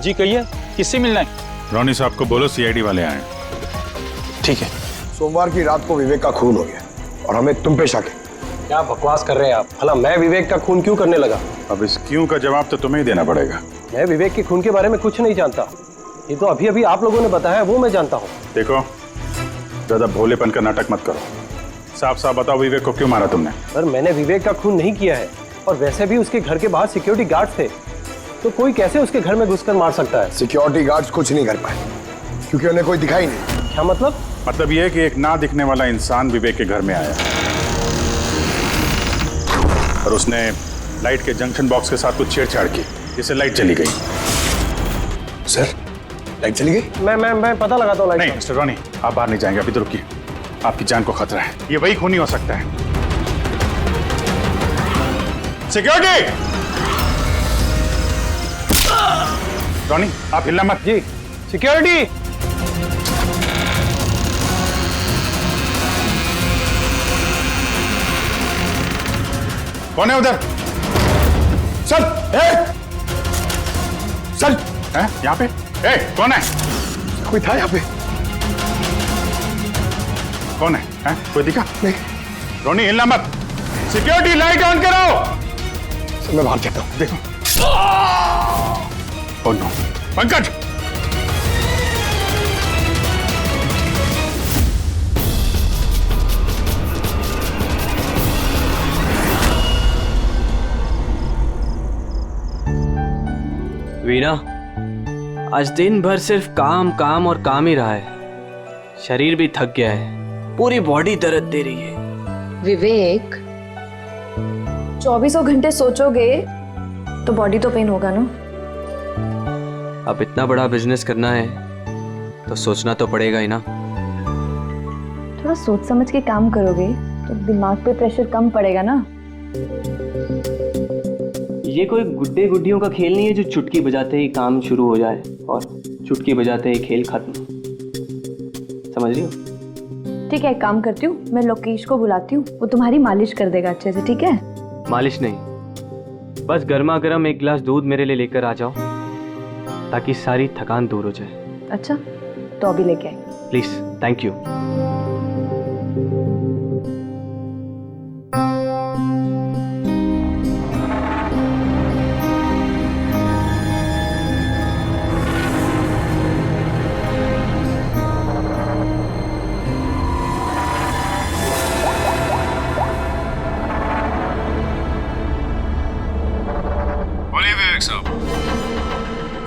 जी कहिए, किससे मिलना है? रोनी साहब को बोलो सीआईडी वाले आए। ठीक है। सोमवार की रात को विवेक का खून हो गया और हमें तुम पे शक है। क्या बकवास कर रहे हैं आप? भला मैं विवेक का खून क्यों करने लगा? अब इस क्यों का जवाब तो तुम्हें ही देना पड़ेगा। मैं विवेक के खून के बारे में कुछ नहीं जानता। ये तो अभी अभी आप लोगों ने बताया, वो मैं जानता हूँ। देखो, ज्यादा भोलेपन का नाटक मत करो। साफ साफ बताओ, विवेक को क्यों मारा तुमने? पर मैंने विवेक का खून नहीं किया है, और वैसे भी उसके घर के बाहर सिक्योरिटी गार्ड थे, तो कोई कैसे उसके घर में घुसकर मार सकता है? सिक्योरिटी गार्ड्स कुछ नहीं कर पाए क्योंकि उन्हें कोई दिखाई नहीं। क्या मतलब? मतलब ये है कि एक ना दिखने वाला इंसान विवेक के घर में आया और उसने लाइट के जंक्शन बॉक्स के साथ कुछ छेड़छाड़ की, जिससे लाइट चली गई। सर, लाइट चली गई? मैं पता लगाता हूँ। नहीं मिस्टर रॉनी, आप बाहर नहीं जाएंगे, अभी तो रुकिए। आपकी जान को खतरा है, ये वही खूनी हो सकता है। सिक्योरिटी! रॉनी, आप हिलना मत। जी, सिक्योरिटी! कौन है उधर? सर, सर, हैं? यहाँ पे? कौन है? कोई था यहाँ पे? कौन है? हैं? कोई दिखा? नहीं। रोनी, हिलना मत। सिक्योरिटी, लाइट ऑन करो। सर, मैं बाहर जाता हूँ। देखो। Oh no, Pankaj! वीना, आज दिन भर सिर्फ काम काम और काम ही रहा है। शरीर भी थक गया है, पूरी बॉडी दर्द दे रही है। विवेक, 24 घंटे सोचोगे तो बॉडी तो पेन होगा ना। अब इतना बड़ा बिजनेस करना है तो सोचना तो पड़ेगा ही ना। थोड़ा सोच समझ के काम करोगे तो दिमाग पे प्रेशर कम पड़ेगा ना। ये कोई गुड्डे गुड्डियों का खेल नहीं है जो चुटकी बजाते ही काम शुरू हो जाए और चुटकी बजाते ही खेल खत्म। समझ रही हो? ठीक है, एक काम करती हूँ, मैं लोकेश को बुलाती हूँ, वो तुम्हारी मालिश कर देगा अच्छे से। ठीक है? मालिश नहीं, बस गर्मा गर्म एक गिलास दूध मेरे लिए लेकर आ जाओ ताकि सारी थकान दूर हो जाए। अच्छा, तो अभी लेके आए। Please, thank you.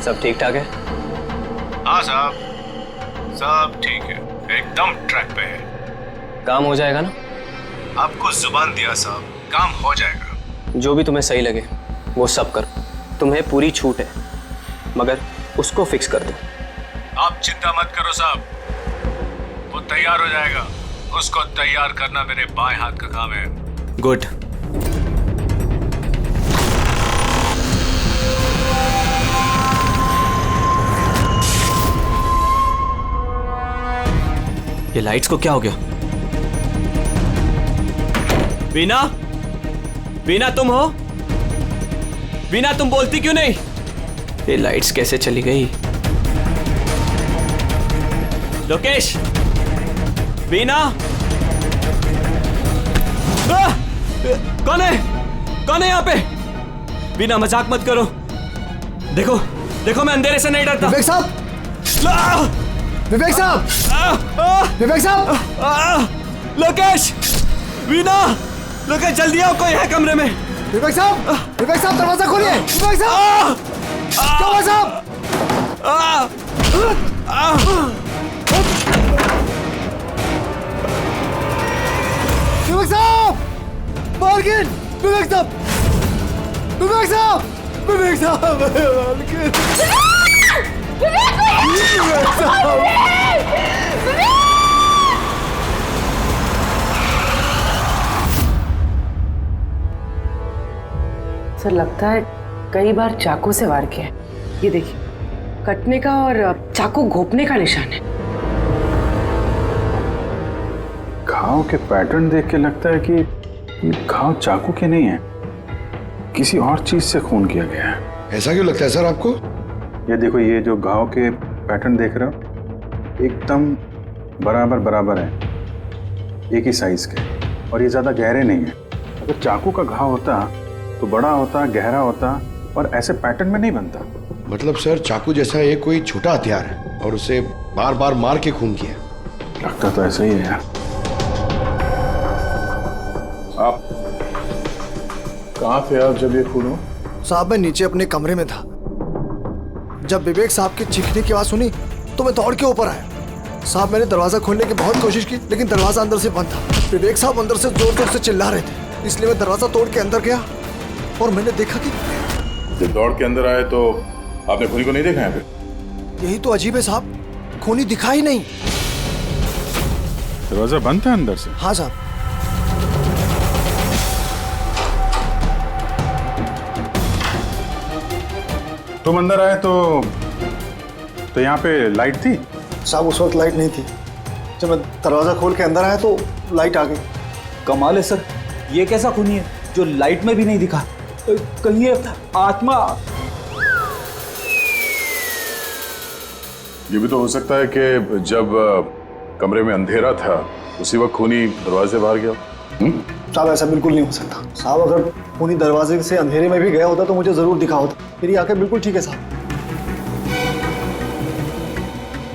सब ठीक ठाक है? हाँ साहब, सब ठीक है, एकदम ट्रैक पे है। काम हो जाएगा ना? आपको जुबान दिया साहब, काम हो जाएगा। जो भी तुम्हें सही लगे वो सब करो, तुम्हें पूरी छूट है, मगर उसको फिक्स कर दो। आप चिंता मत करो साहब, वो तैयार हो जाएगा। उसको तैयार करना मेरे बाएं हाथ का काम है। गुड। ये लाइट्स को क्या हो गया? वीना, वीना तुम हो? वीना, तुम बोलती क्यों नहीं? ये लाइट्स कैसे चली गई? लोकेश, वीना, कौन है? कौन है यहाँ पे? वीना, मजाक मत करो। देखो देखो, मैं अंधेरे से नहीं डरता। विवेक साहब, विवेक साहब, विवेक साहब, लोकेश, वीना, लोकेश जल्दी आओ, कोई है कमरे में। विवेक साहब, विवेक साहब, दरवाजा खोलिए। विवेक साहब, क्या हुआ साहब? विवेक साहब, मालकिन, विवेक साहब, विवेक साहब, विवेक साहब, मालकिन, विवेक साहब। सर, लगता है कई बार चाकू से वार किया है। ये देखिए, कटने का और चाकू घोंपने का निशान है। घाव के पैटर्न देख के लगता है कि ये घाव चाकू के नहीं है, किसी और चीज से खून किया गया है। ऐसा क्यों लगता है सर आपको? ये देखो, ये जो घाव के पैटर्न देख रहे हो एकदम बराबर बराबर है, एक ही साइज के, और ये ज़्यादा गहरे नहीं है। अगर चाकू का घाव होता तो बड़ा होता, गहरा होता, और ऐसे पैटर्न में नहीं बनता। मतलब सर चाकू जैसा ये कोई छोटा हथियार है और उसे बार बार मार के खून किया। लगता तो ऐसा ही है यार। आप कहाँ थे आप जब ये खून हुआ? साहब मैं नीचे अपने कमरे में था। जब विवेक साहब की चीखने की आवाज सुनी तो मैं दौड़ के ऊपर आया। साहब मैंने दरवाजा खोलने की बहुत कोशिश की, लेकिन दरवाजा अंदर से बंद था। विवेक साहब अंदर से जोर जोर से चिल्ला रहे थे, इसलिए मैं दरवाजा तोड़ के अंदर गया और मैंने देखा कि जब दौड़ के अंदर आए तो आपने खूनी को नहीं देखा यहाँ पे? यही तो अजीब है साहब, खूनी दिखा ही नहीं। दरवाजा बंद था अंदर से? हाँ साहब। तुम अंदर आए तो यहाँ पे लाइट थी? साहब उस वक्त लाइट नहीं थी। जब मैं दरवाजा खोल के अंदर आया तो लाइट आ गई। कमाल है सर, ये कैसा खूनी है जो लाइट में भी नहीं दिखा? कहीं ये आत्मा? ये भी तो हो सकता है कि जब कमरे में अंधेरा था उसी वक्त खूनी दरवाजे से बाहर गया। साहब ऐसा बिल्कुल नहीं हो सकता। साहब अगर खूनी दरवाजे से अंधेरे में भी गया होता तो मुझे जरूर दिखा होता। मेरी आंखें बिल्कुल ठीक है साहब।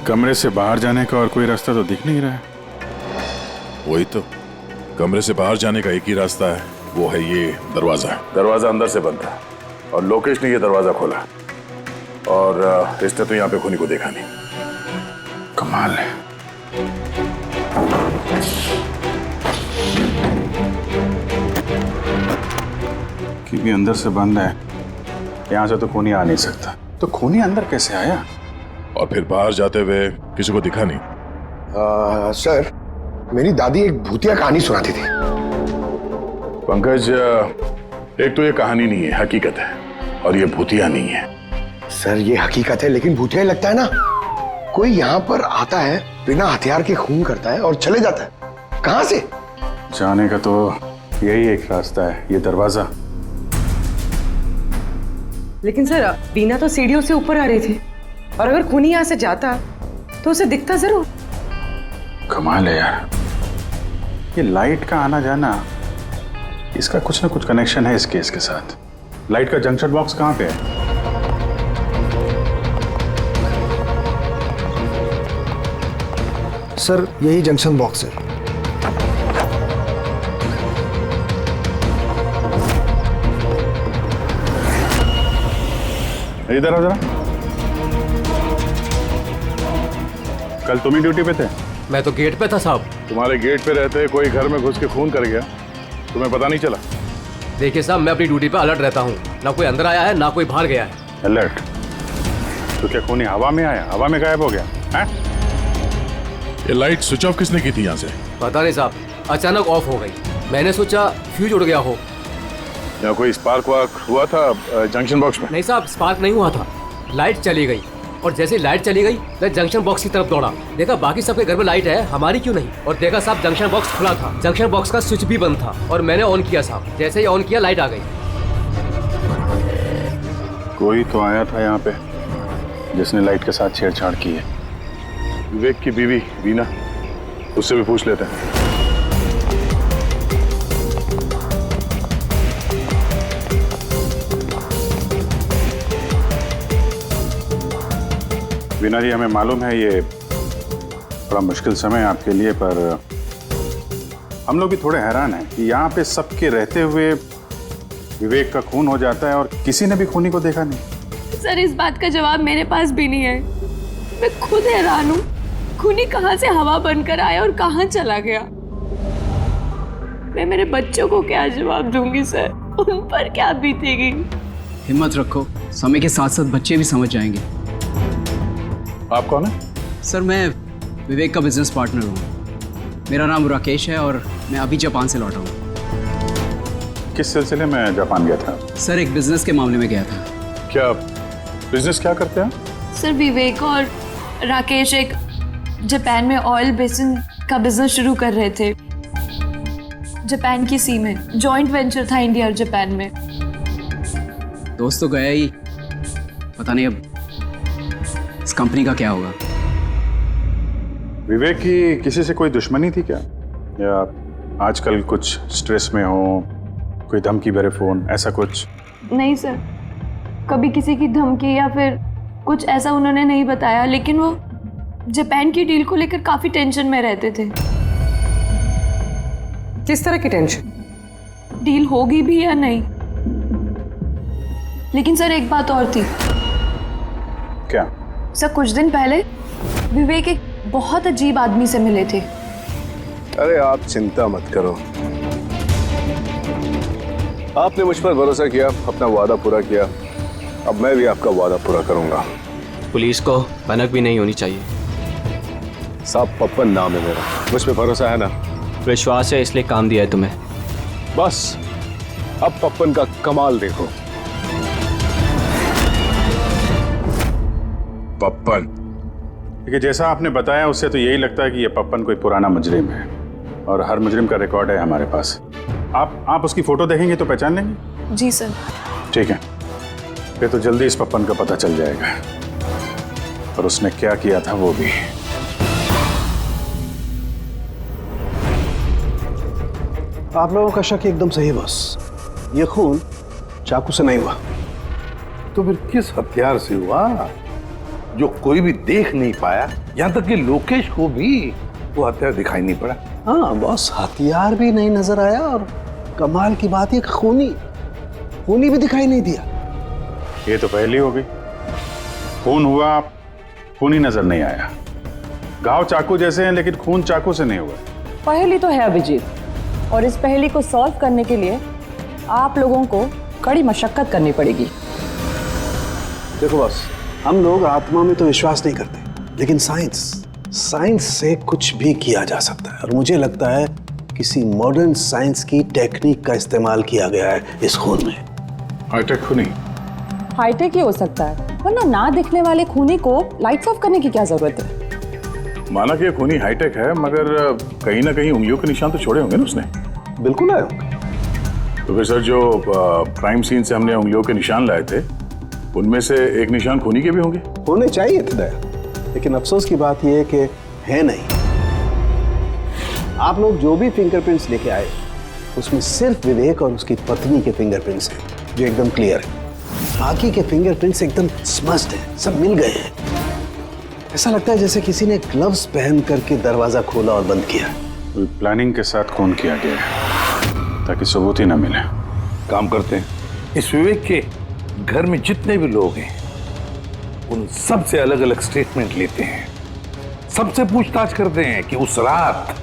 कमरे से बाहर जाने का और कोई रास्ता तो दिख नहीं रहा है। वही तो, कमरे से बाहर जाने का एक ही रास्ता है, वो है ये दरवाजा। दरवाजा अंदर से बंद था और लोकेश ने ये दरवाजा खोला, और इसने तो यहाँ पे खूनी को देखा नहीं। कमाल है। क्योंकि अंदर से बंद है, यहाँ से तो खूनी आ नहीं सकता। तो खूनी अंदर कैसे आया? और फिर बाहर जाते हुए किसी को दिखा नहीं? सर मेरी दादी एक भूतिया कहानी सुनाती थी। पंकज, एक तो ये कहानी नहीं है, हकीकत है, और ये भूतिया नहीं है। सर ये हकीकत है लेकिन भूतिया लगता है ना। कोई यहाँ पर आता है, बिना हथियार के खून करता है और चले जाता है। कहाँ से? जाने का तो यही एक रास्ता है, ये दरवाजा। लेकिन सर बीना तो सीढ़ियों से ऊपर आ रही थी, और अगर खूनी यहाँ से जाता तो उसे दिखता जरूर। कमाल है यार, ये लाइट का आना जाना, इसका कुछ ना कुछ कनेक्शन है इस केस के साथ। लाइट का जंक्शन बॉक्स कहाँ पे है? सर यही जंक्शन बॉक्स है। इधर आओ जरा। कल तुम ही ड्यूटी पे थे? मैं तो गेट पे था साहब। तुम्हारे गेट पे रहते कोई घर में घुस के खून कर गया, तुम्हें पता नहीं चला? देखिए साहब, मैं अपनी ड्यूटी पे अलर्ट रहता हूँ, ना कोई अंदर आया है ना कोई बाहर गया है। अलर्ट? तो क्या खूनी हवा में आया, हवा में गायब हो गया है? ये लाइट स्विच ऑफ किसने की थी यहाँ से? पता नहीं साहब, अचानक ऑफ हो गई। मैंने सोचा फ्यूज उड़ गया हो। यहाँ कोई स्पार्क वार्क हुआ था जंक्शन बॉक्स में? नहीं साहब, स्पार्क नहीं हुआ था, लाइट चली गई, और जैसे लाइट चली गई मैं जंक्शन बॉक्स की तरफ दौड़ा। देखा बाकी सबके घर में लाइट है, हमारी क्यों नहीं? और देखा साहब जंक्शन बॉक्स खुला था, जंक्शन बॉक्स का स्विच भी बंद था, और मैंने ऑन किया साहब। जैसे ही ऑन किया लाइट आ गई। कोई तो आया था यहाँ पे जिसने लाइट के साथ छेड़छाड़ की है। विवेक की बीवी वीना, उससे भी पूछ लेते हैं। वीना जी, हमें मालूम है ये बड़ा मुश्किल समय है आपके लिए, पर हम लोग भी थोड़े हैरान हैं कि यहाँ पे सबके रहते हुए विवेक का खून हो जाता है और किसी ने भी खूनी को देखा नहीं। सर इस बात का जवाब मेरे पास भी नहीं है। मैं खुद हैरान हूँ, खूनी कहाँ से हवा बनकर आया और कहाँ चला गया। मैं मेरे बच्चों को क्या जवाब दूंगी सर, उन पर क्या बीतेगी? हिम्मत रखो, समय के साथ साथ बच्चे भी समझ जाएंगे। आप कौन है? सर मैं विवेक का बिजनेस पार्टनर हूँ। मेरा नाम राकेश है और मैं अभी जापान से लौटा हूँ। किस सिलसिले में जापान गया था? सर एक बिजनेस के मामले में गया था। क्या बिजनेस क्या करते हैं? सर विवेक और राकेश एक जापान में ऑयल बेसिन का बिजनेस शुरू कर रहे थे, जापान की सी में। जॉइंट वेंचर था इंडिया और जापान में। दोस्त तो गया ही, पता नहीं अब इस कंपनी का क्या होगा? विवेक की किसी से कोई दुश्मनी थी क्या, या आजकल कुछ स्ट्रेस में हो, कोई धमकी भरे फोन, ऐसा कुछ? नहीं सर, कभी किसी की धमकी या फिर कुछ ऐसा उन्होंने नहीं बताया, लेकिन वो जापान की डील को लेकर काफी टेंशन में रहते थे। किस तरह की टेंशन? डील होगी भी या नहीं। लेकिन सर एक बात और थी। क्या? सर कुछ दिन पहले विवेक एक बहुत अजीब आदमी से मिले थे। अरे आप चिंता मत करो, आपने मुझ पर भरोसा किया, अपना वादा पूरा किया, अब मैं भी आपका वादा पूरा करूंगा। पुलिस को भनक भी नहीं होनी चाहिए। साहब पप्पन नाम है मेरा, मुझ पे भरोसा है ना? विश्वास है इसलिए काम दिया है तुम्हें। बस अब पप्पन का कमाल देखो। पप्पन? देखिए, जैसा आपने बताया उससे तो यही लगता है कि ये पप्पन कोई पुराना मुजरिम है, और हर मुजरिम का रिकॉर्ड है हमारे पास। आप उसकी फोटो देखेंगे तो पहचान लेंगे? जी सर। ठीक है, फिर तो जल्दी इस पप्पन का पता चल जाएगा, और उसने क्या किया था वो भी। आप लोगों का शक एकदम सही है बॉस। ये खून चाकू से नहीं हुआ। तो फिर किस हथियार से हुआ जो कोई भी देख नहीं पाया, यहाँ तक कि लोकेश को भी वो हथियार दिखाई नहीं पड़ा? हाँ बॉस, हथियार भी नहीं नजर आया, और कमाल की बात है खूनी भी दिखाई नहीं दिया। ये तो पहली हो गई। खून हुआ, खून ही नजर नहीं आया। घाव चाकू जैसे हैं लेकिन खून चाकू से नहीं हुआ। पहेली तो है अभिजीत, और इस पहेली को सॉल्व करने के लिए आप लोगों को कड़ी मशक्कत करनी पड़ेगी। देखो बॉस, हम लोग आत्मा में तो विश्वास नहीं करते, लेकिन साइंस से कुछ भी किया जा सकता है, और मुझे लगता है किसी मॉडर्न साइंस की टेक्निक का इस्तेमाल किया गया है इस खून में। हाईटेक खूनी? हाईटेक ही हो सकता है, वरना ना दिखने वाले खूनी को लाइट्स ऑफ करने की क्या जरूरत है? माना कि ये खूनी हाईटेक है, मगर कहीं ना कहीं उंगलियों के निशान तो छोड़े होंगे ना उसने? बिल्कुल है। तो फिर सर, जो क्राइम सीन से हमने उंगलियों के निशान लाए थे, उनमें से एक निशान खूनी के भी होंगे? होने चाहिए थे दया, लेकिन अफसोस की बात यह है कि है नहीं। आप लोग जो भी फिंगरप्रिंट्स लेके आए, उसमें सिर्फ विवेक और उसकी पत्नी के फिंगरप्रिंट्स हैं, जो एकदम क्लियर है। बाकी के फिंगरप्रिंट्स एकदम स्मस्ट हैं, सब मिल गए हैं। ऐसा लगता है जैसे किसी ने ग्लव्स पहन करके दरवाजा खोला और बंद किया। प्लानिंग के साथ खून किया गया है ताकि सबूत ही ना मिले। काम करते हैं, इस विवेक के घर में जितने भी लोग हैं उन सब से अलग अलग स्टेटमेंट लेते हैं, सबसे पूछताछ करते हैं कि उस रात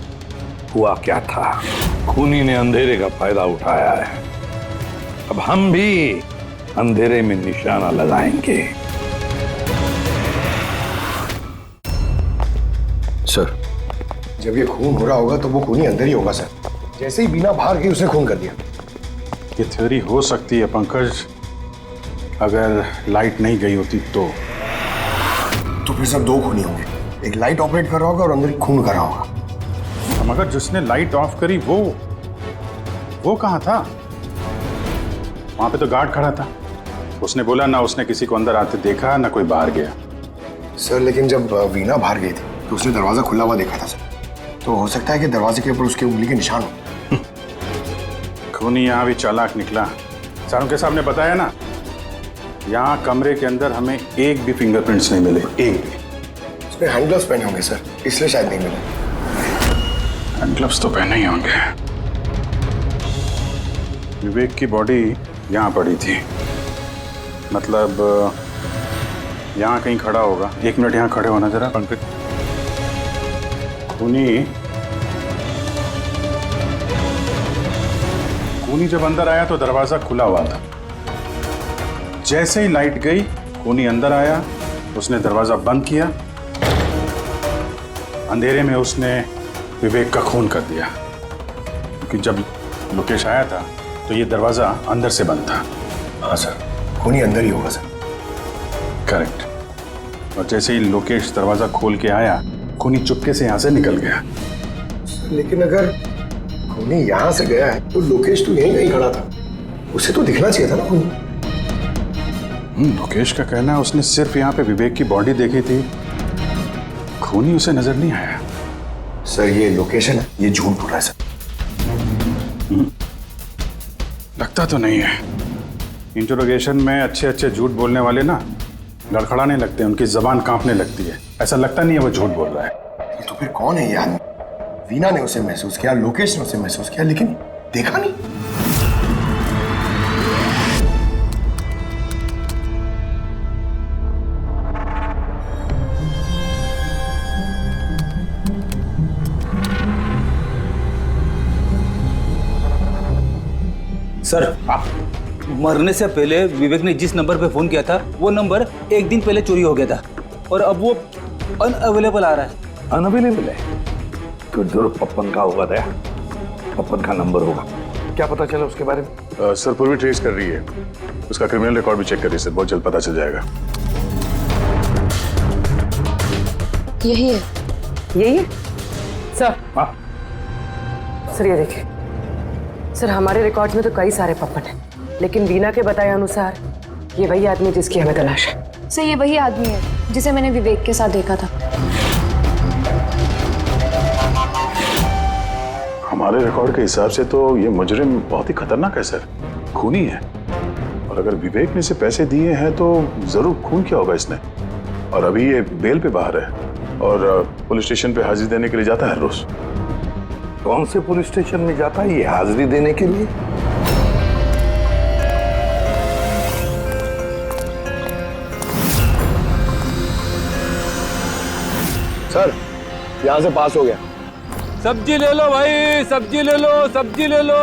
हुआ क्या था। खूनी ने अंधेरे का फायदा उठाया है, अब हम भी अंधेरे में निशाना लगाएंगे। सर, जब ये खून हो रहा होगा तो वो खूनी अंदर ही होगा सर। जैसे ही बीना बाहर गई उसने खून कर दिया। ये थ्योरी हो सकती है पंकज, अगर लाइट नहीं गई होती तो फिर सब दो खूनी होंगे, एक लाइट ऑपरेट कर रहा होगा और अंदर खून कर रहा होगा। मगर जिसने लाइट ऑफ करी वो कहाँ था? वहां पे तो गार्ड खड़ा था, उसने बोला ना उसने किसी को अंदर आते देखा ना कोई बाहर गया। सर लेकिन जब वीना बाहर गई थी तो उसने दरवाजा खुला हुआ देखा था सर, तो हो सकता है कि दरवाजे के ऊपर उसकी उंगली के निशान हो। खूनी यहाँ भी चालाक निकला। सारों के साहब ने बताया ना, यहाँ कमरे के अंदर हमें एक भी फिंगरप्रिंट्स नहीं मिले, एक भी। उसने हैंड ग्लव्स पहने होंगे सर, इसलिए शायद नहीं मिले। हैंड ग्लव्स तो पहने ही होंगे। विवेक की बॉडी यहाँ पड़ी थी, मतलब यहाँ कहीं खड़ा होगा। 1 मिनट यहाँ खड़े होना जरा पंकज। खूनी जब अंदर आया तो दरवाजा खुला हुआ था। जैसे ही लाइट गई खूनी अंदर आया, उसने दरवाजा बंद किया, अंधेरे में उसने विवेक का खून कर दिया। क्योंकि जब लोकेश आया था तो ये दरवाजा अंदर से बंद था। हाँ सर, खूनी अंदर ही होगा सर। करेक्ट। और जैसे ही लोकेश दरवाजा खोल के आया, खूनी चुपके से यहाँ से निकल गया। लेकिन अगर खूनी यहाँ से गया है तो लोकेश तो यहीं कहीं खड़ा था, उसे तो दिखना चाहिए था ना खूनी। लोकेश का कहना है उसने सिर्फ यहाँ पे विवेक की बॉडी देखी थी, खूनी उसे नजर नहीं आया। सर ये लोकेशन है, ये झूठ बोल रहा है सर। लगता तो नहीं है। इंटरोगेशन में अच्छे अच्छे झूठ बोलने वाले ना लड़खड़ाने लगते हैं, उनकी जबान कांपने लगती है। ऐसा लगता नहीं है वो झूठ बोल रहा है। तो फिर कौन है ये आदमी? वीना ने उसे महसूस किया, लोकेश ने उसे महसूस किया, लेकिन देखा नहीं। सर, मरने से पहले विवेक ने जिस नंबर पे फोन किया था वो नंबर एक दिन पहले चोरी हो गया था और अब वो अनअवेलेबल आ रहा है। अनअवेलेबल है तो जरूर पप्पन का होगा दया, पप्पन का नंबर होगा। क्या पता चला उसके बारे में? सर पूरी ट्रेस कर रही है, उसका क्रिमिनल रिकॉर्ड भी चेक कर रही है सर, बहुत जल्द पता चल जाएगा। यही है, यही है सर। हाँ सर ये देखिए सर, हमारे रिकॉर्ड्स में तो कई सारे पप्पन हैं, लेकिन वीना के बताए अनुसार ये वही आदमी जिसकी हमें तलाश है। सर ये वही आदमी है जिसे मैंने विवेक के साथ देखा था। हमारे रिकॉर्ड के हिसाब से तो ये मुजरिम बहुत ही खतरनाक है सर, खूनी है। और अगर विवेक ने इसे पैसे दिए हैं तो जरूर खून किया होगा इसने। और अभी ये बेल पे बाहर है और पुलिस स्टेशन पे हाजिरी देने के लिए जाता है रोज। कौन से पुलिस स्टेशन में जाता है ये हाजिरी देने के लिए? सर यहां से पास हो गया। सब्जी ले लो भाई, सब्जी ले लो, सब्जी ले लो।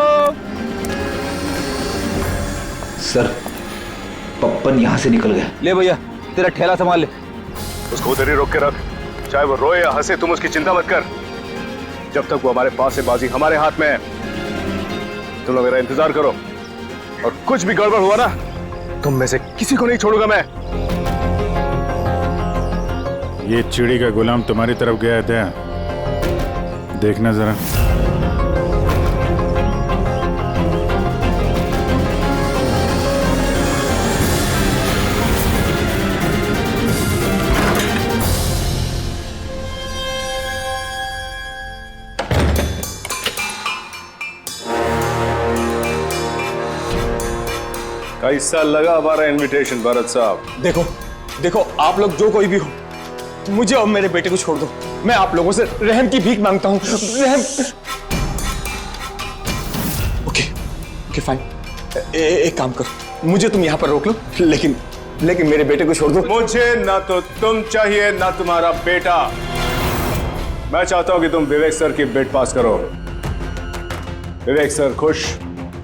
सर पप्पन यहाँ से निकल गया। ले भैया तेरा ठेला संभाल ले। उसको उधर ही रोक के रख, चाहे वो रोए या हंसे तुम उसकी चिंता मत कर। जब तक वो हमारे पास है बाजी हमारे हाथ में है। तुम लोग मेरा इंतजार करो और कुछ भी गड़बड़ हुआ ना तुम में से किसी को नहीं छोड़ूंगा मैं। ये चिड़ी का गुलाम तुम्हारी तरफ गया था, देखना जरा। कैसा लगा हमारा इनविटेशन भरत साहब? देखो देखो आप लोग जो कोई भी हो, मुझे और मेरे बेटे को छोड़ दो। मैं आप लोगों से रहम की भीख मांगता हूँ, रहम। ओके फाइन, एक काम करो, मुझे तुम यहाँ पर रोक लो, लेकिन मेरे बेटे को छोड़ दो। मुझे ना तो तुम चाहिए ना तुम्हारा बेटा। मैं चाहता हूँ कि तुम विवेक सर की बिड पास करो। विवेक सर खुश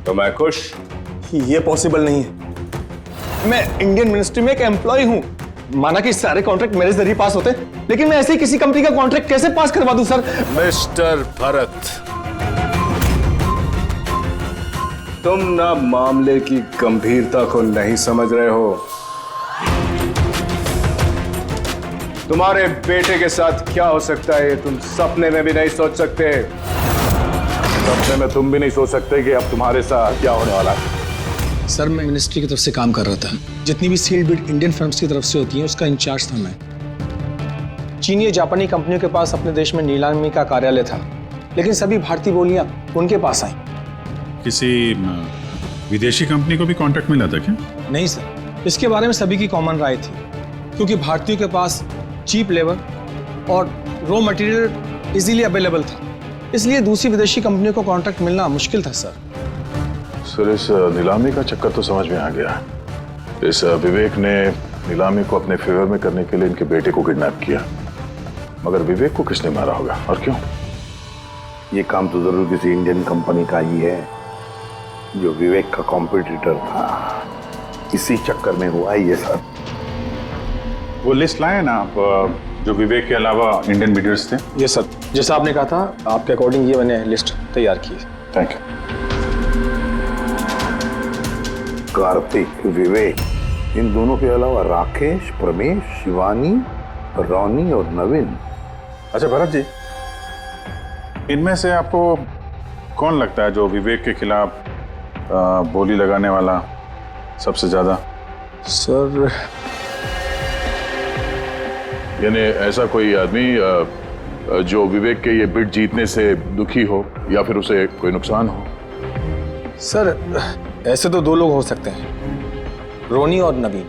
तो मैं खुश। ये पॉसिबल नहीं है। मैं इंडियन मिनिस्ट्री में एक एम्प्लॉय हूँ। माना कि सारे कॉन्ट्रैक्ट मेरे जरिए पास होते, लेकिन मैं ऐसे ही किसी कंपनी का कॉन्ट्रैक्ट कैसे पास करवा दूं सर? मिस्टर भरत, तुम ना मामले की गंभीरता को नहीं समझ रहे हो। तुम्हारे बेटे के साथ क्या हो सकता है तुम सपने में भी नहीं सोच सकते। सपने में तुम भी नहीं सोच सकते कि अब तुम्हारे साथ क्या होने वाला है। सर मैं मिनिस्ट्री की तरफ से काम कर रहा था। जितनी भी सील्ड बिड इंडियन फर्म्स की तरफ से होती हैं उसका इंचार्ज था मैं। चीनी या जापानी कंपनियों के पास अपने देश में नीलामी का कार्यालय था, लेकिन सभी भारतीय बोलियां उनके पास आई। किसी विदेशी कंपनी को भी कॉन्ट्रैक्ट मिला था क्या? नहीं सर, इसके बारे में सभी की कॉमन राय थी, क्योंकि भारतीयों के पास चीप लेबर और रॉ मटेरियल इजीली अवेलेबल था, इसलिए दूसरी विदेशी कंपनियों को कॉन्ट्रैक्ट मिलना मुश्किल था सर। सर इस नीलामी का चक्कर तो समझ में आ गया। इस विवेक ने नीलामी को अपने फेवर में करने के लिए इनके बेटे को किडनैप किया, मगर विवेक को किसने मारा होगा और क्यों? ये काम तो जरूर किसी इंडियन कंपनी का ही है जो विवेक का कॉम्पिटिटर था। इसी चक्कर में हुआ ये सर। वो लिस्ट लाए ना आप, जो विवेक के अलावा इंडियन बिडर्स थे? ये सर, जैसा आपने कहा था आपके अकॉर्डिंग ये मैंने लिस्ट तैयार की। Thank you. कार्तिक, विवेक, इन दोनों के अलावा राकेश, प्रमेश, शिवानी, रोनी और नवीन। अच्छा भरत जी, इनमें से आपको कौन लगता है जो विवेक के खिलाफ बोली लगाने वाला सबसे ज्यादा? सर यानी ऐसा कोई आदमी जो विवेक के ये बिड जीतने से दुखी हो या फिर उसे कोई नुकसान हो? सर ऐसे तो दो लोग हो सकते हैं, रोनी और नवीन।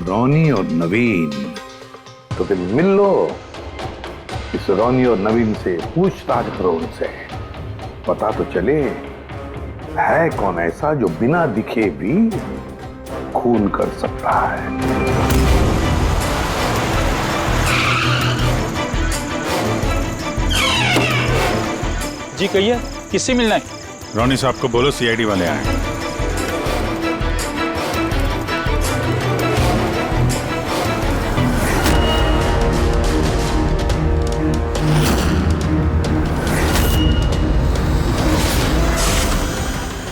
रोनी और नवीन, तो फिर मिल लो, इस रोनी और नवीन से पूछताछ करो, उनसे पता तो चले है कौन ऐसा जो बिना दिखे भी खून कर सकता है। जी कहिए, किससे मिलना है? रोनी साहब को बोलो सीआईडी वाले आए।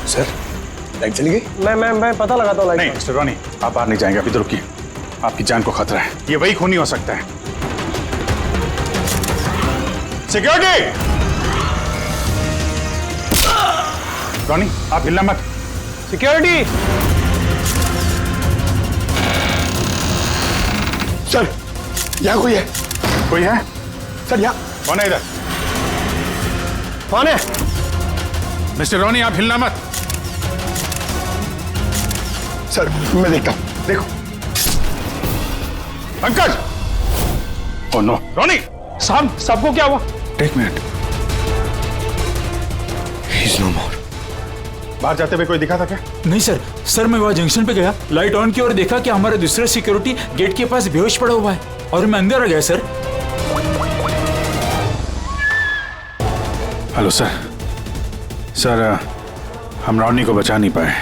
सर लाइट चली गई? मैं पता लगाता हूँ लाइट। नहीं मिस्टर रोनी, आप बाहर नहीं जाएंगे, अभी तो रुकिए, आपकी जान को खतरा है, ये वही खूनी हो सकता है। सिक्योरिटी! रोनी आप हिलना मत। सिक्योरिटी! सर यहाँ कोई है? कोई है? सर यहाँ कौन है इधर? कौन है? मिस्टर रोनी आप हिलना मत। सर मैं देखता हूँ। देखो पंकज। ओह नो रोनी। साहब सबको क्या हुआ? एक मिनट, He's no more. बाहर जाते हुए कोई दिखा था क्या? नहीं सर, सर मैं वहाँ जंक्शन पे गया, लाइट ऑन की और देखा कि हमारा दूसरा सिक्योरिटी गेट के पास बेहोश पड़ा हुआ है और मैं अंदर आ गया सर। Hello sir. सर हम रोनी को बचा नहीं पाए।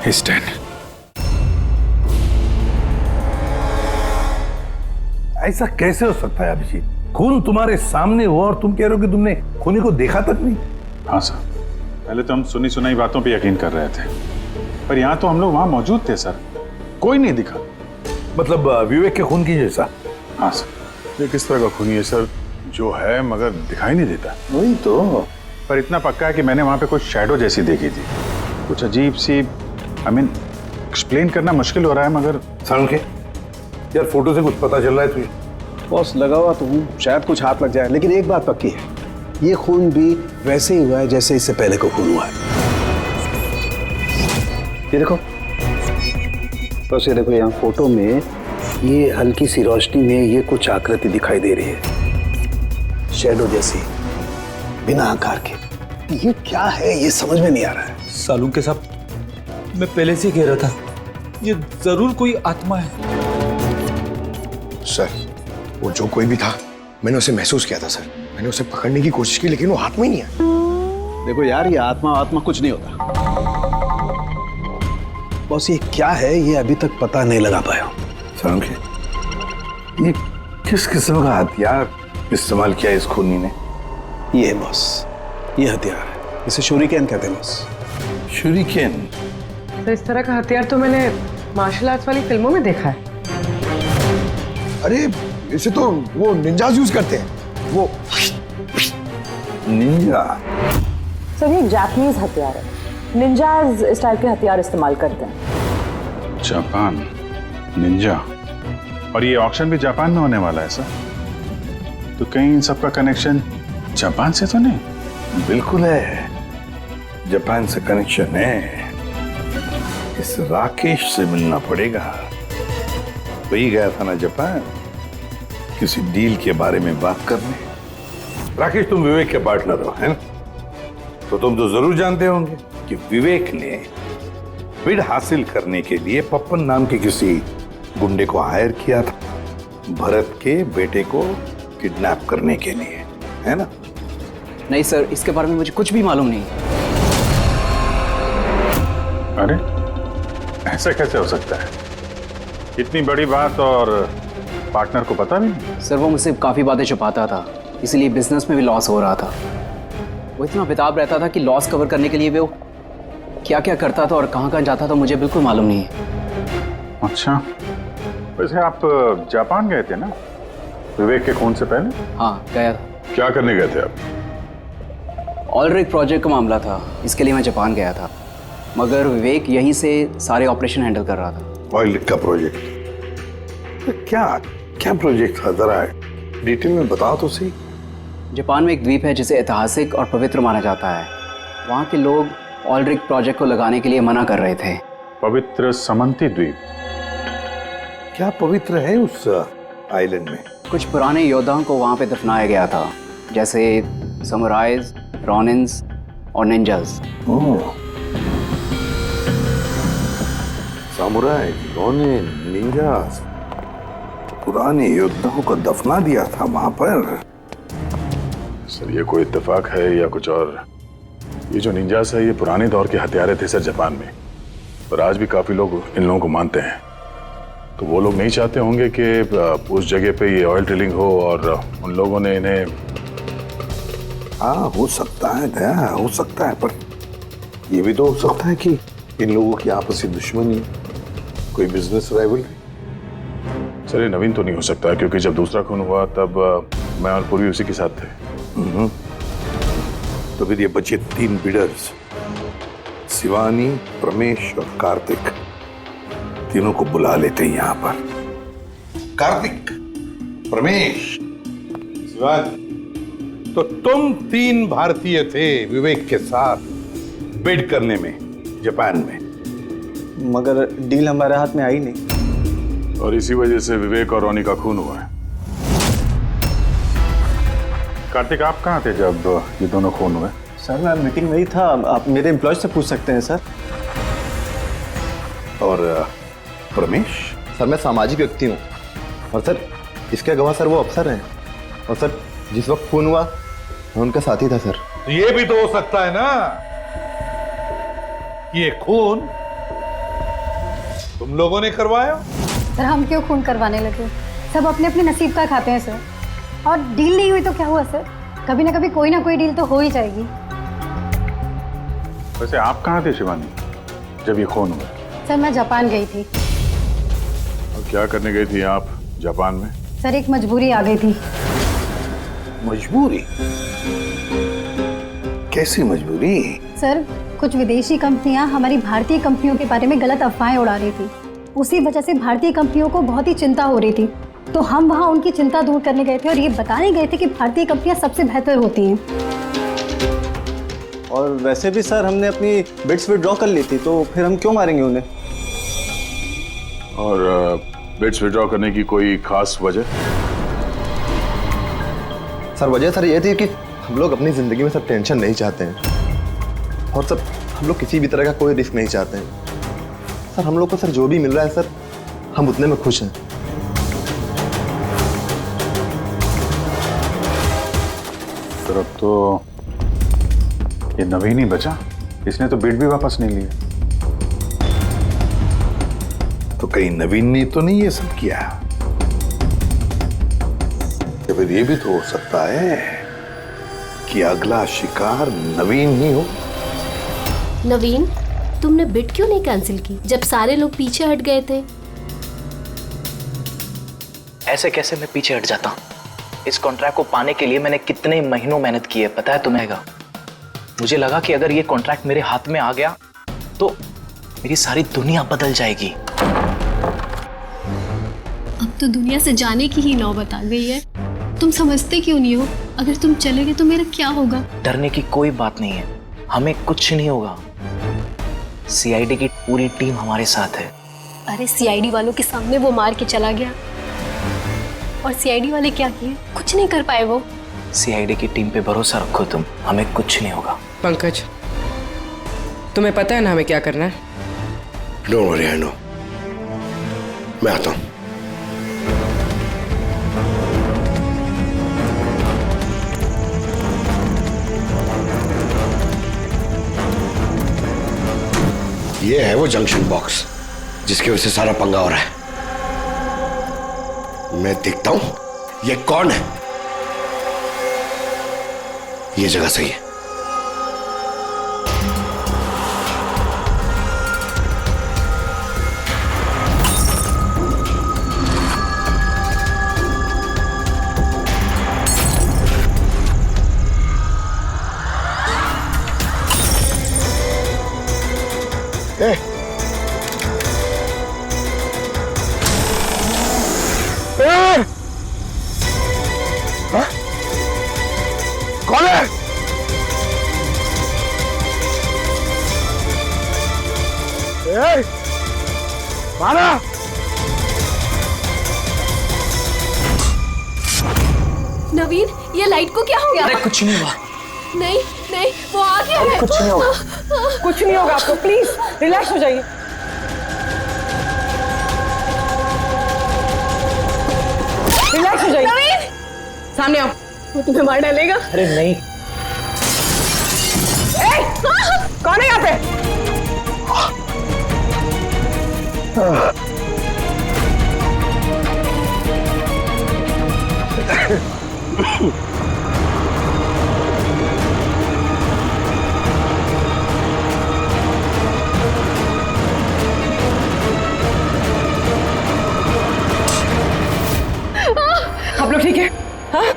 He's dead. ऐसा कैसे हो सकता है अभिजीत? खून तुम्हारे सामने हुआ और तुम कह रहे हो कि तुमने खूनी को देखा तक नहीं? हाँ सर, पहले तो हम सुनी सुनाई बातों पे यकीन कर रहे थे, पर यहाँ तो हम लोग वहां मौजूद थे सर, कोई नहीं दिखा। मतलब विवेक के खून की जैसा? हाँ सर। ये किस तरह का खूनी है सर जो है मगर दिखाई नहीं देता? वही तो। पर इतना पक्का है कि मैंने वहां पे कुछ शैडो जैसी देखी थी, कुछ अजीब सी, एक्सप्लेन करना मुश्किल हो रहा है मगर। सारुण के यार फोटो से कुछ पता चल रहा है तुझे? बॉस लगा हुआ तो हूँ, शायद कुछ हाथ लग जाए, लेकिन एक बात पक्की है, ये खून भी वैसे ही हुआ है जैसे इससे पहले को खून हुआ है। ये देखो बस, ये देखो यहाँ फोटो में ये हल्की सी रोशनी में ये कुछ आकृति दिखाई दे रही है, शैडो जैसी, बिना आकार के। ये क्या है ये समझ में नहीं आ रहा है। सालून के साहब, मैं पहले से कह रहा था ये जरूर कोई आत्मा है। सर वो जो कोई भी था, मैंने उसे महसूस किया था सर, मैंने उसे पकड़ने की कोशिश की लेकिन वो हाथ में ही नहीं आया। देखो यार, ये आत्मा कुछ नहीं होता। बॉस ये क्या है ये अभी तक पता नहीं लगा पाया। सारुण के, ये किस किस्म का हथियार इस्तेमाल किया इस खूनी ने? ये है बॉस, ये हथियार है, इसे शूरिकेन कहते हैं बॉस। शूरिकेन? तो इस तरह का हथियार तो मैंने मार्शल आर्ट्स वाली फिल्मों में देखा है। अरे इसे तो वो निंजाज यूज करते हैं, वो निंजा। सर ये जापानीज हथियार है, निंजाज इस टाइप के हथियार इस्तेमाल करते हैं। जापान निंजा, और ये ऑक्शन भी जापान में होने वाला है सर, तो कहीं इन सबका कनेक्शन जापान से तो नहीं? बिल्कुल है, जापान से कनेक्शन है। इस राकेश से मिलना पड़ेगा, वही गया था ना जापान किसी डील के बारे में बात करने। राकेश तुम विवेक के पार्टनर हो, है ना? तो तुम तो जरूर जानते होंगे कि विवेक ने बिड हासिल करने के लिए पप्पन नाम के किसी गुंडे को हायर किया था भरत के बेटे को किडनैप करने के लिए, है ना? नहीं सर, इसके बारे में मुझे कुछ भी मालूम नहीं। अरे ऐसा कैसे हो सकता है? इतनी बड़ी बात और पार्टनर को पता भी नहीं? सर वो मुझसे काफ़ी बातें छुपाता था, इसीलिए बिजनेस में भी लॉस हो रहा था। वो इतना बेताब रहता था कि लॉस कवर करने के लिए वो क्या क्या करता था और कहाँ कहाँ जाता था मुझे बिल्कुल मालूम नहीं है। अच्छा, वैसे आप जापान गए थे ना विवेक के खून से पहले? हाँ गया था। क्या करने गए थे आप? ऑलरेडी प्रोजेक्ट का मामला था, इसके लिए मैं जापान गया था। मगर विवेक यहीं से सारे ऑपरेशन हैंडल कर रहा था। ऑयल का प्रोजेक्ट? तो क्या क्या प्रोजेक्ट था, जरा डिटेल में बताओ तो सही। जापान में एक द्वीप है जिसे ऐतिहासिक और पवित्र माना जाता है। वहाँ के लोग ऑयल रिग प्रोजेक्ट को लगाने के लिए मना कर रहे थे। पवित्र समंती द्वीप? क्या पवित्र है उस आइलैंड में? कुछ पुराने योद्धाओं को वहाँ पे दफनाया गया था, जैसे समुराइज, रॉनिन्स और निंजास। सामुराई, रोनिन, निंजास, पुराने योद्धाओं को दफना दिया था वहां पर। सर ये कोई इत्तेफाक है या कुछ और? ये जो निंजास है ये पुराने दौर के हथियारे थे सर जापान में, और आज भी काफी लोग इन लोगों को मानते हैं। तो वो लोग नहीं चाहते होंगे कि उस जगह पे ये ऑयल ड्रिलिंग हो और उन लोगों ने इन्हें। हाँ हो सकता है दया, हो सकता है, पर ये भी तो हो सकता है कि इन लोगों की आपसी दुश्मनी, कोई बिजनेस राइवल। सर ये नवीन तो नहीं हो सकता, क्योंकि जब दूसरा खून हुआ तब मैं और पूरी उसी के साथ थे। तो फिर ये बचे 3 बिडर्स, शिवानी, प्रमेश और कार्तिक, तीनों को बुला लेते हैं यहाँ पर। कार्तिक, प्रमेश, शिवानी, तो तुम 3 भारतीय थे विवेक के साथ बिड करने में जापान में, मगर डील हमारे हाथ में आई नहीं, और इसी वजह से विवेक और रोनी का खून हुआ है। कार्तिक आप कहाँ थे जब ये दोनों खून हुए? सर मैं मीटिंग में ही था, आप मेरे एम्प्लॉय से पूछ सकते हैं सर। और प्रमेश? सर मैं सामाजिक व्यक्ति हूँ, और सर इसके गवाह सर वो अफसर हैं, और सर जिस वक्त खून हुआ मैं उनका साथी था सर। तो ये भी तो हो सकता है ना कि ये खून तुम लोगों ने करवाया। सर हम क्यों खून करवाने लगे, सब अपने अपने नसीब का खाते हैं सर। और डील नहीं हुई तो क्या हुआ सर, कभी ना कभी कोई ना कोई डील तो हो ही जाएगी। वैसे आप कहाँ थे शिवानी जब ये खून हुआ? सर मैं जापान गई थी। और क्या करने गई थी आप जापान में? सर एक मजबूरी आ गई थी। मजबूरी? कैसी मजबूरी? सर कुछ विदेशी कंपनियां हमारी भारतीय कंपनियों के बारे में गलत अफवाहें उड़ा रही थी, उसी वजह से भारतीय कंपनियों को बहुत ही चिंता हो रही थी। तो हम वहाँ उनकी चिंता दूर करने गए थे और ये बताने गए थे कि भारतीय कंपनियां सबसे बेहतर होती हैं। और वैसे भी सर हमने अपनी बिड्स विड्रॉ कर ली थी, तो फिर हम क्यों मारेंगे उन्हें? और बिड्स विड्रॉ करने की कोई खास वजह? सर वजह सर ये थी कि हम लोग अपनी जिंदगी में सर टेंशन नहीं चाहते हैं, और सर हम लोग किसी भी तरह का कोई रिस्क नहीं चाहते हैं। सर हम लोग को सर जो भी मिल रहा है सर हम उतने में खुश हैं। सर अब तो ये नवीन ही बचा, इसने तो बिड भी वापस नहीं लिया। तो कहीं नवीन ने तो नहीं ये सब किया? या फिर ये भी तो हो सकता है कि अगला शिकार नवीन ही हो। नवीन, तुमने बिड क्यों नहीं कैंसिल की जब सारे लोग पीछे हट गए थे? ऐसे कैसे मैं पीछे हट जाता? इस कॉन्ट्रैक्ट को पाने के लिए मैंने कितने महीनों मेहनत की है पता है तुम्हें? मुझे लगा कि अगर ये कॉन्ट्रैक्ट मेरे हाथ में आ गया तो मेरी सारी दुनिया बदल जाएगी। अब तो दुनिया से जाने की ही नौबत आ गई है। तुम समझते क्यों नहीं हो? अगर तुम चले गए तो मेरा क्या होगा? डरने की कोई बात नहीं है, हमें कुछ नहीं होगा। सीआईडी की पूरी टीम हमारे साथ है। अरे सीआईडी वालों के सामने वो मार के चला गया, और सीआईडी वाले क्या किए? कुछ नहीं कर पाए वो। सीआईडी की टीम पे भरोसा रखो तुम, हमें कुछ नहीं होगा। पंकज तुम्हें पता है ना हमें क्या करना है? Don't worry, I know. मैं आता हूं। ये है वो जंक्शन बॉक्स जिसकी वजह से सारा पंगा हो रहा है। मैं देखता हूं ये कौन है। ये जगह सही है। कौन है? मारा। नवीन, ये लाइट को क्या हो गया? अरे कुछ नहीं हुआ। नहीं नहीं, वो आ गया है। कुछ नहीं होगा, कुछ नहीं होगा आपको, प्लीज रिलैक्स हो जाइए। रिलैक्स हो जाइए। नवीन, सामने आओ, वो तुम्हें मार डालेगा। अरे नहीं। कौन है यहाँ पे? आप लोग ठीक है? हाँ?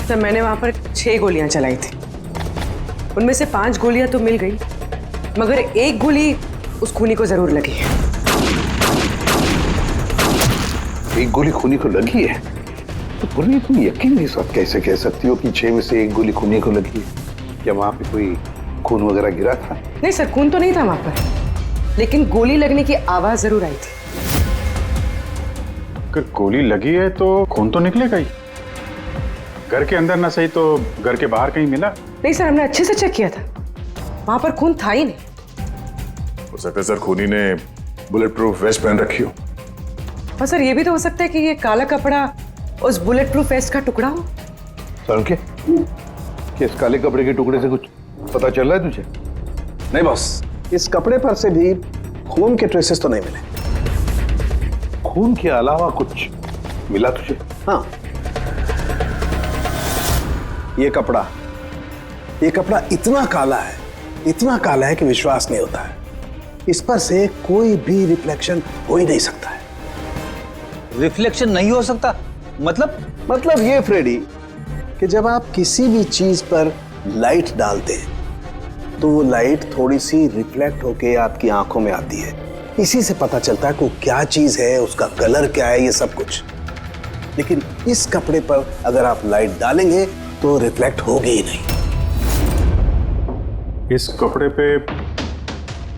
सर, मैंने वहां पर 6 गोलियां चलाई थी। उनमें से 5 गोलियां तो मिल गई, मगर एक गोली उस खूनी को जरूर लगी है। एक गोली खूनी को लगी है? तो पूरी तुम यकीन के साथ कैसे कह सकती हो कि 6 में से एक गोली खूनी को लगी है? क्या वहां पे कोई खून वगैरह गिरा था? नहीं सर, खून तो नहीं था वहां पर, लेकिन गोली लगने की आवाज जरूर आई थी। अगर गोली लगी है तो खून तो निकलेगा ही। घर के अंदर ना सही तो घर के बाहर कहीं मिला? नहीं सर, हमने अच्छे से चेक किया था, वहां पर खून था ही नहीं। हो सकता है सर खूनी ने बुलेट प्रूफ वेस्ट पहन रखी हो। और सर, ये भी तो हो सकता है कि ये काला कपड़ा उस बुलेट प्रूफ वेस्ट का टुकड़ा हो। सर के इस काले कपड़े के टुकड़े से कुछ पता चल रहा है तुझे? नहीं बॉस, इस कपड़े पर से भी खून के ट्रेसेस तो नहीं मिले। खून के अलावा कुछ मिला तुझे? हाँ, ये कपड़ा इतना काला है कि विश्वास नहीं होता है। इस पर से कोई भी रिफ्लेक्शन हो ही नहीं सकता है। रिफ्लेक्शन नहीं हो सकता? मतलब ये फ्रेडी कि जब आप किसी भी चीज पर लाइट डालते हैं तो वो लाइट थोड़ी सी रिफ्लेक्ट होके आपकी आंखों में आती है। इसी से पता चलता है कि वो क्या चीज है, उसका कलर क्या है, ये सब कुछ। लेकिन इस कपड़े पर अगर आप लाइट डालेंगे तो रिफ्लेक्ट होगी ही नहीं। इस कपड़े पे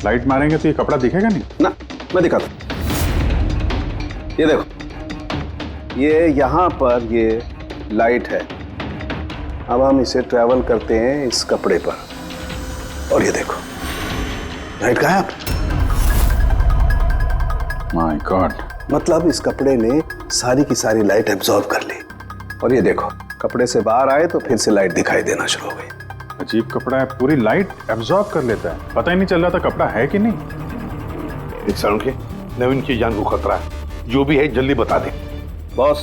लाइट मारेंगे तो ये कपड़ा दिखेगा नहीं ना। मैं दिखाता हूं, ये देखो, ये यहां पर ये लाइट है। अब हम इसे ट्रैवल करते हैं इस कपड़े पर, और ये देखो लाइट गायब। माय गॉड, मतलब इस कपड़े ने सारी की सारी लाइट एब्जॉर्ब कर ली। और ये देखो, कपड़े से बाहर आए तो फिर से लाइट दिखाई देना शुरू हो गई। अजीब कपड़ा है, पूरी लाइट एब्जॉर्ब कर लेता है। पता ही नहीं चल रहा था कपड़ा है कि नहीं। एक साल के नवीन की जान को खतरा है, जो भी है जल्दी बता दे। बॉस,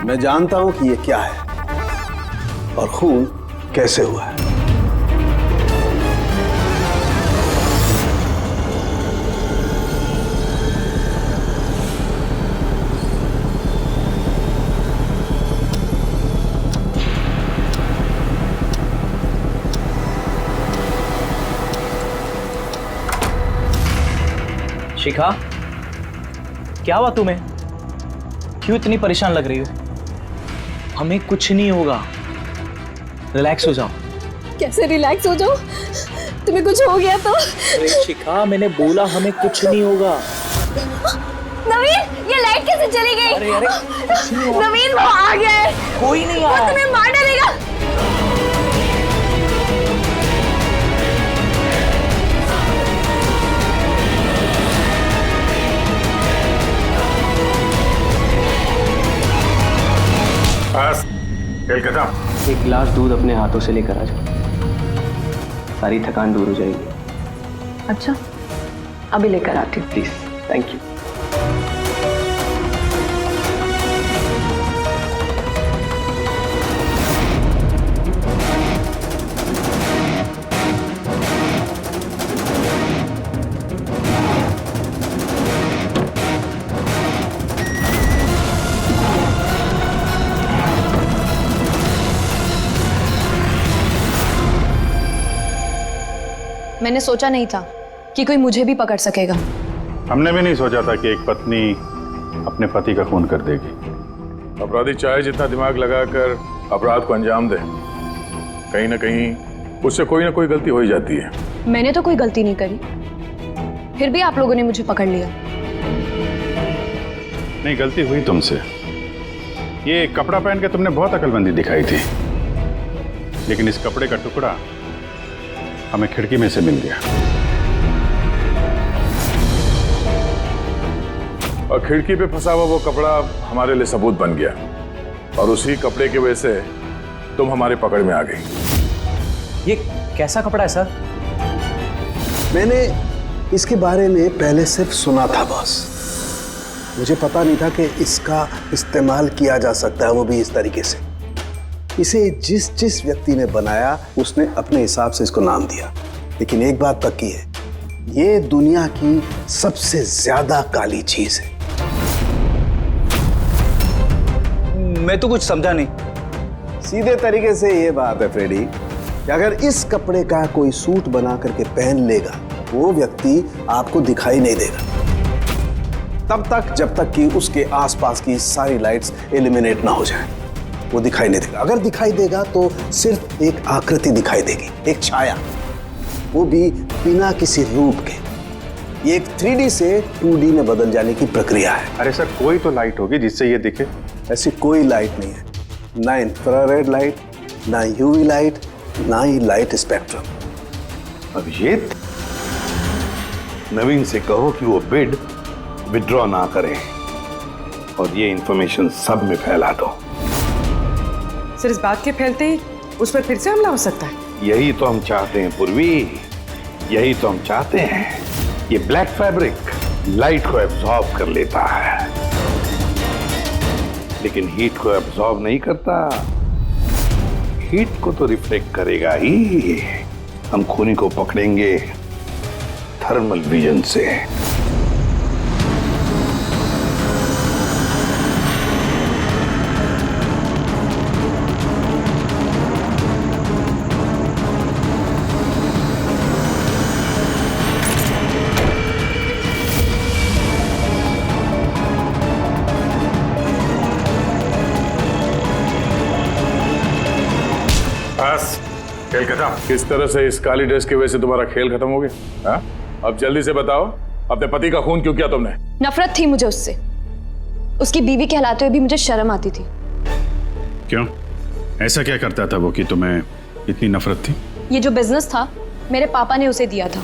मैं जानता हूं कि ये क्या है और खून कैसे हुआ है। शिखा, क्या हुआ तुम्हें? क्यों इतनी परेशान लग रही हो? हमें कुछ नहीं होगा, रिलैक्स हो जाओ। कैसे रिलैक्स हो जाओ? तुम्हें कुछ हो गया तो? अरे शिखा, मैंने बोला हमें कुछ नहीं होगा। नवीन, ये लाइट कैसे चली गई? अरे नवीन, वो आ गया है। कोई नहीं वो आया। तुम्हें मार डालेगा। एक गिलास दूध अपने हाथों से लेकर आ जाओ, सारी थकान दूर हो जाएगी। अच्छा, अभी लेकर आती हूँ। Please, thank you. मैंने सोचा नहीं था कि कोई मुझे भी पकड़ सकेगा। हमने भी नहीं सोचा था कि एक पत्नी अपने पति का खून कर देगी। अपराधी चाहे जितना दिमाग लगाकर अपराध को अंजाम दे, कहीं ना कहीं उससे कोई ना कोई गलती हो ही जाती है। मैंने तो कोई गलती नहीं करी, फिर भी आप लोगों ने मुझे पकड़ लिया। नहीं, गलती हुई तुमसे। ये कपड़ा पहन के तुमने बहुत अकलमंदी दिखाई थी, लेकिन इस कपड़े का टुकड़ा हमें खिड़की में से मिल गया, और खिड़की पे फंसा हुआ वो कपड़ा हमारे लिए सबूत बन गया, और उसी कपड़े की वजह से तुम हमारी पकड़ में आ गई। ये कैसा कपड़ा है सर? मैंने इसके बारे में पहले सिर्फ सुना था बॉस। मुझे पता नहीं था कि इसका इस्तेमाल किया जा सकता है, वो भी इस तरीके से। इसे जिस जिस व्यक्ति ने बनाया उसने अपने हिसाब से इसको नाम दिया, लेकिन एक बात पक्की है, ये दुनिया की सबसे ज्यादा काली चीज है। मैं तो कुछ समझा नहीं। सीधे तरीके से ये बात है फ्रेडी कि अगर इस कपड़े का कोई सूट बना करके पहन लेगा, वो व्यक्ति आपको दिखाई नहीं देगा तब तक जब तक कि उसके आसपास की सारी लाइट्स एलिमिनेट ना हो जाए। वो दिखाई नहीं देगा। अगर दिखाई देगा तो सिर्फ एक आकृति दिखाई देगी, एक छाया, वो भी बिना किसी रूप के। ये एक 3D से 2D में बदल जाने की प्रक्रिया है। अरे सर, कोई तो लाइट होगी जिससे ये दिखे। ऐसी कोई लाइट नहीं है, ना इंफ्रारेड लाइट, ना यूवी लाइट, ना ही लाइट स्पेक्ट्रम। अब ये नवीन से कहो कि वो बिड विड्रॉ ना करें, और ये इंफॉर्मेशन सब में फैला दो। सर, इस बात के फैलते ही उस पर फिर से हमला हो सकता है। यही तो हम चाहते हैं पूर्वी, यही तो हम चाहते हैं। ये ब्लैक फैब्रिक लाइट को एब्जॉर्ब कर लेता है, लेकिन हीट को एब्जॉर्ब नहीं करता। हीट को तो रिफ्लेक्ट करेगा ही। हम खूनी को पकड़ेंगे थर्मल विजन से। खेल खत्म। किस तरह से इस काली ड्रेस की वजह से तुम्हारा खेल खत्म हो गया? हाँ? अब जल्दी से बताओ, अपने पति का खून क्यों किया तुमने? नफरत थी मुझे उससे। उसकी बीवी कहलाते हुए भी मुझे शर्म आती थी। क्यों? ऐसा क्या करता था वो कि तुम्हें इतनी नफरत थी? ये जो बिजनेस था मेरे पापा ने उसे दिया था।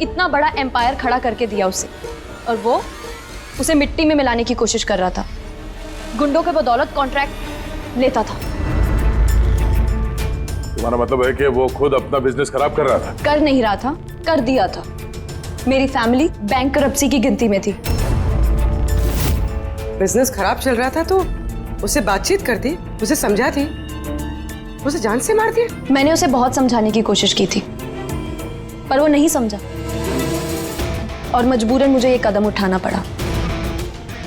इतना बड़ा एम्पायर खड़ा करके दिया उसे, और वो उसे मिट्टी में मिलाने की कोशिश कर रहा था। गुंडों के बदौलत कॉन्ट्रैक्ट लेता था। तुम्हारा मतलब है कि वो खुद अपना बिजनेस खराब कर रहा था? कर नहीं रहा था, कर दिया था। मेरी फैमिली बैंकरप्सी की गिनती में थी। बिजनेस खराब चल रहा था तो उससे बातचीत कर दी, उसे समझा दी, उसे जान से मार दिया। मैंने उसे बहुत समझाने की कोशिश की थी, पर वो नहीं समझा, और मजबूरन मुझे ये कदम उठाना पड़ा।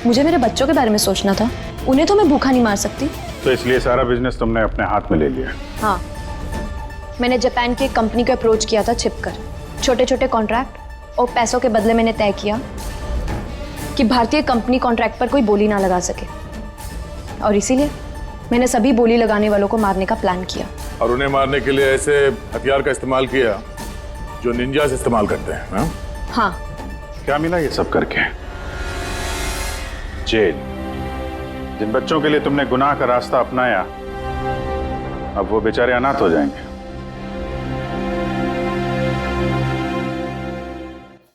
मुझे मेरे बच्चों के बारे में सोचना था, उन्हें तो मैं भूखा नहीं मार सकती। तो इसलिए सारा बिजनेस तुमने अपने हाथ में ले लिया? हाँ, मैंने जापान की एक कंपनी को अप्रोच किया था छिपकर। छोटे छोटे कॉन्ट्रैक्ट और पैसों के बदले मैंने तय किया कि भारतीय कंपनी कॉन्ट्रैक्ट पर कोई बोली ना लगा सके, और इसीलिए मैंने सभी बोली लगाने वालों को मारने का प्लान किया। और उन्हें मारने के लिए ऐसे हथियार का इस्तेमाल किया जो निंजास इस्तेमाल करते हैं? हाँ? हाँ। क्या मिला ये सब करके? जेल। जिन बच्चों के लिए तुमने गुनाह का रास्ता अपनाया, अब वो बेचारे अनाथ हो जाएंगे।